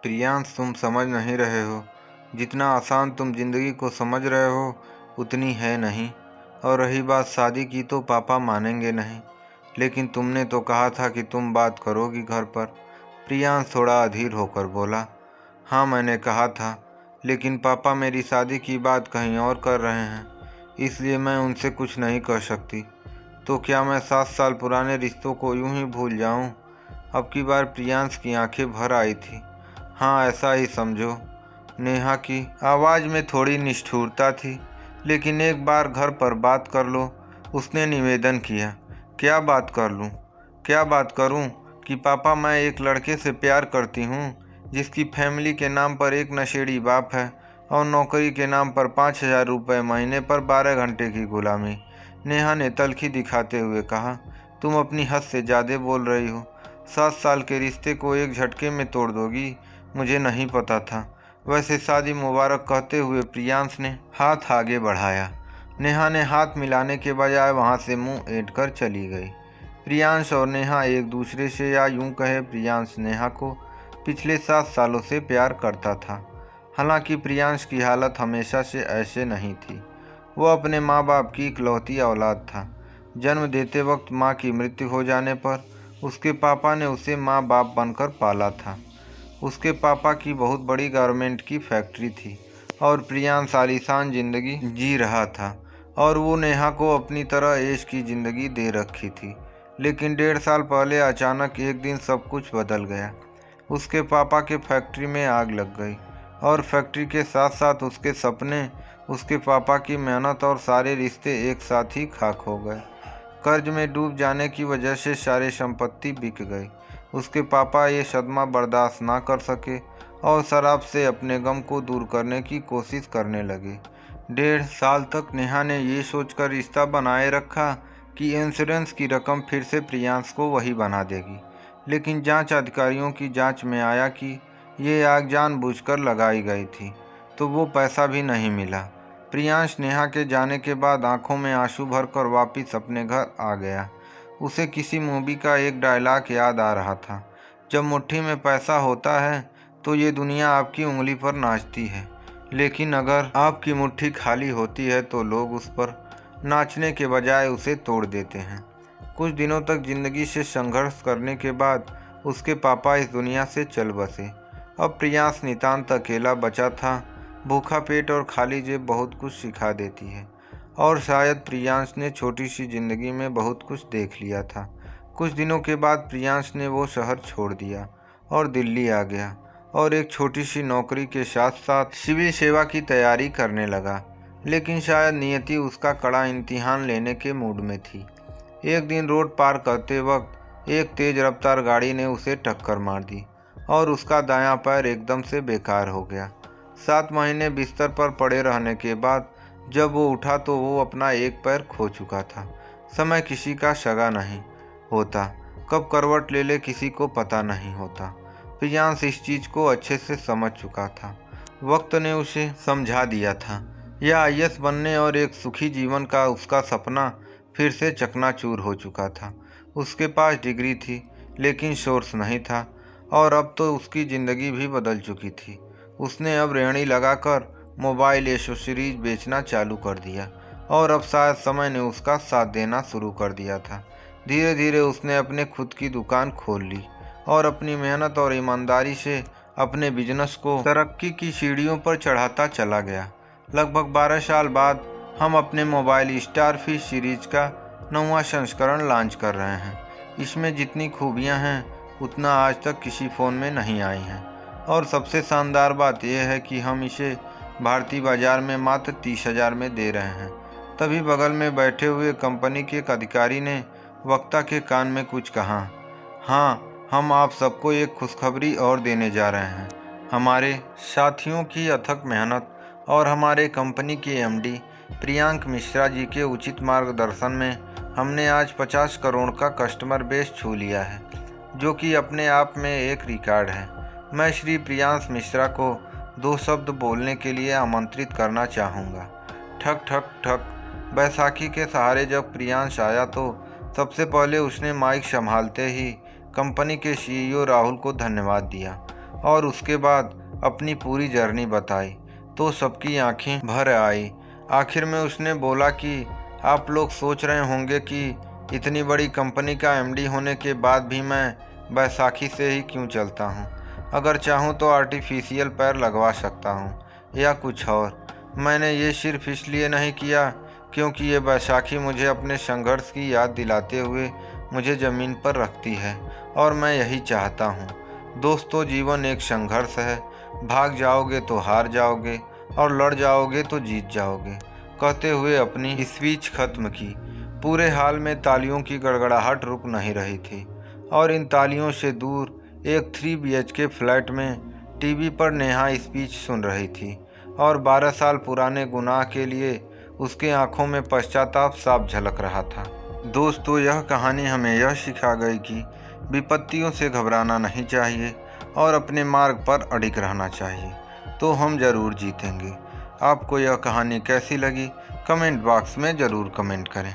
प्रियांश, तुम समझ नहीं रहे हो। जितना आसान तुम जिंदगी को समझ रहे हो उतनी है नहीं। और रही बात शादी की, तो पापा मानेंगे नहीं। लेकिन तुमने तो कहा था कि तुम बात करोगी घर पर। प्रियांश थोड़ा अधीर होकर बोला। हाँ, मैंने कहा था, लेकिन पापा मेरी शादी की बात कहीं और कर रहे हैं, इसलिए मैं उनसे कुछ नहीं कह सकती। तो क्या मैं 7 साल पुराने रिश्तों को यूं ही भूल जाऊं? अब की बार प्रियांश की आंखें भर आई थी। हाँ, ऐसा ही समझो। नेहा की आवाज़ में थोड़ी निष्ठुरता थी। लेकिन एक बार घर पर बात कर लो, उसने निवेदन किया। क्या बात कर लूँ? क्या बात करूँ कि पापा, मैं एक लड़के से प्यार करती हूँ जिसकी फैमिली के नाम पर एक नशेड़ी बाप है और नौकरी के नाम पर 5,000 रुपये महीने पर 12 घंटे की गुलामी। नेहा ने तल्खी दिखाते हुए कहा। तुम अपनी हद से ज़्यादा बोल रही हो। 7 साल के रिश्ते को एक झटके में तोड़ दोगी, मुझे नहीं पता था। वैसे शादी मुबारक कहते हुए प्रियांश ने हाथ आगे बढ़ाया। नेहा ने हाथ मिलाने के बजाय वहां से मुंह ऐंठ कर चली गई। प्रियांश और नेहा एक दूसरे से, या यूं कहे प्रियांश नेहा को पिछले 7 सालों से प्यार करता था। हालांकि प्रियांश की हालत हमेशा से ऐसे नहीं थी। वह अपने माँ बाप की इकलौती औलाद था। जन्म देते वक्त माँ की मृत्यु हो जाने पर उसके पापा ने उसे माँ बाप बनकर पाला था। उसके पापा की बहुत बड़ी गारमेंट की फैक्ट्री थी और प्रियांश आलीशान जिंदगी जी रहा था और वो नेहा को अपनी तरह ऐश की जिंदगी दे रखी थी। लेकिन 1.5 साल पहले अचानक एक दिन सब कुछ बदल गया। उसके पापा के फैक्ट्री में आग लग गई और फैक्ट्री के साथ साथ उसके सपने, उसके पापा की मेहनत और सारे रिश्ते एक साथ ही खाक हो गए। कर्ज में डूब जाने की वजह से सारी संपत्ति बिक गई। उसके पापा ये सदमा बर्दाश्त ना कर सके और शराब से अपने गम को दूर करने की कोशिश करने लगे। 1.5 साल तक नेहा ने ये सोचकर रिश्ता बनाए रखा कि इंश्योरेंस की रकम फिर से प्रियांश को वही बना देगी। लेकिन जांच अधिकारियों की जांच में आया कि ये आग जानबूझकर लगाई गई थी, तो वो पैसा भी नहीं मिला। प्रियांश नेहा के जाने के बाद आंखों में आंसू भरकर वापस अपने घर आ गया। उसे किसी मूवी का एक डायलॉग याद आ रहा था। जब मुट्ठी में पैसा होता है तो ये दुनिया आपकी उंगली पर नाचती है, लेकिन अगर आपकी मुट्ठी खाली होती है तो लोग उस पर नाचने के बजाय उसे तोड़ देते हैं। कुछ दिनों तक जिंदगी से संघर्ष करने के बाद उसके पापा इस दुनिया से चल बसे। अब प्रियांश नितांत अकेला बचा था। भूखा पेट और खाली जेब बहुत कुछ सिखा देती है, और शायद प्रियांश ने छोटी सी जिंदगी में बहुत कुछ देख लिया था। कुछ दिनों के बाद प्रियांश ने वो शहर छोड़ दिया और दिल्ली आ गया और एक छोटी सी नौकरी के साथ साथ सिविल सेवा की तैयारी करने लगा। लेकिन शायद नियति उसका कड़ा इम्तिहान लेने के मूड में थी। एक दिन रोड पार करते वक्त एक तेज रफ्तार गाड़ी ने उसे टक्कर मार दी और उसका दायां पैर एकदम से बेकार हो गया। 7 महीने बिस्तर पर पड़े रहने के बाद जब वो उठा तो वो अपना एक पैर खो चुका था। समय किसी का सगा नहीं होता, कब करवट ले ले किसी को पता नहीं होता। प्रियांश इस चीज़ को अच्छे से समझ चुका था। वक्त ने उसे समझा दिया था। यह आईएएस बनने और एक सुखी जीवन का उसका सपना फिर से चकनाचूर हो चुका था। उसके पास डिग्री थी लेकिन सोर्स नहीं था, और अब तो उसकी ज़िंदगी भी बदल चुकी थी। उसने अब रेहड़ी लगाकर मोबाइल एसेसरीज बेचना चालू कर दिया और अब शायद समय ने उसका साथ देना शुरू कर दिया था। धीरे धीरे उसने अपने खुद की दुकान खोल ली और अपनी मेहनत और ईमानदारी से अपने बिजनेस को तरक्की की सीढ़ियों पर चढ़ाता चला गया। लगभग 12 साल बाद हम अपने मोबाइल स्टार फिश सीरीज का 9वां संस्करण लॉन्च कर रहे हैं। इसमें जितनी खूबियां हैं उतना आज तक किसी फ़ोन में नहीं आई हैं, और सबसे शानदार बात यह है कि हम इसे भारतीय बाजार में मात्र 30,000 में दे रहे हैं। तभी बगल में बैठे हुए कंपनी के एक अधिकारी ने वक्ता के कान में कुछ कहा। हाँ, हम आप सबको एक खुशखबरी और देने जा रहे हैं। हमारे साथियों की अथक मेहनत और हमारे कंपनी के एमडी प्रियांक मिश्रा जी के उचित मार्गदर्शन में हमने आज 50 करोड़ का कस्टमर बेस छू लिया है, जो कि अपने आप में एक रिकॉर्ड है। मैं श्री प्रियांश मिश्रा को 2 शब्द बोलने के लिए आमंत्रित करना चाहूँगा। ठक ठक ठक। बैसाखी के सहारे जब प्रियांश आया तो सबसे पहले उसने माइक संभालते ही कंपनी के सीईओ राहुल को धन्यवाद दिया। और उसके बाद अपनी पूरी जर्नी बताई तो सबकी आंखें भर आई। आखिर में उसने बोला कि आप लोग सोच रहे होंगे कि इतनी बड़ी कंपनी का एमडी होने के बाद भी मैं बैसाखी से ही क्यों चलता हूँ। अगर चाहूँ तो आर्टिफिशियल पैर लगवा सकता हूँ या कुछ और। मैंने ये सिर्फ इसलिए नहीं किया क्योंकि ये बैसाखी मुझे अपने संघर्ष की याद दिलाते हुए मुझे ज़मीन पर रखती है और मैं यही चाहता हूँ। दोस्तों, जीवन एक संघर्ष है। भाग जाओगे तो हार जाओगे और लड़ जाओगे तो जीत जाओगे। कहते हुए अपनी स्पीच खत्म की। पूरे हाल में तालियों की गड़गड़ाहट रुक नहीं रही थी और इन तालियों से दूर एक 3 BHK फ्लैट में टीवी पर नेहा स्पीच सुन रही थी और 12 साल पुराने गुनाह के लिए उसके आंखों में पश्चाताप साफ झलक रहा था। दोस्तों, यह कहानी हमें यह सिखा गई कि विपत्तियों से घबराना नहीं चाहिए और अपने मार्ग पर अडिग रहना चाहिए, तो हम ज़रूर जीतेंगे। आपको यह कहानी कैसी लगी कमेंट बॉक्स में ज़रूर कमेंट करें।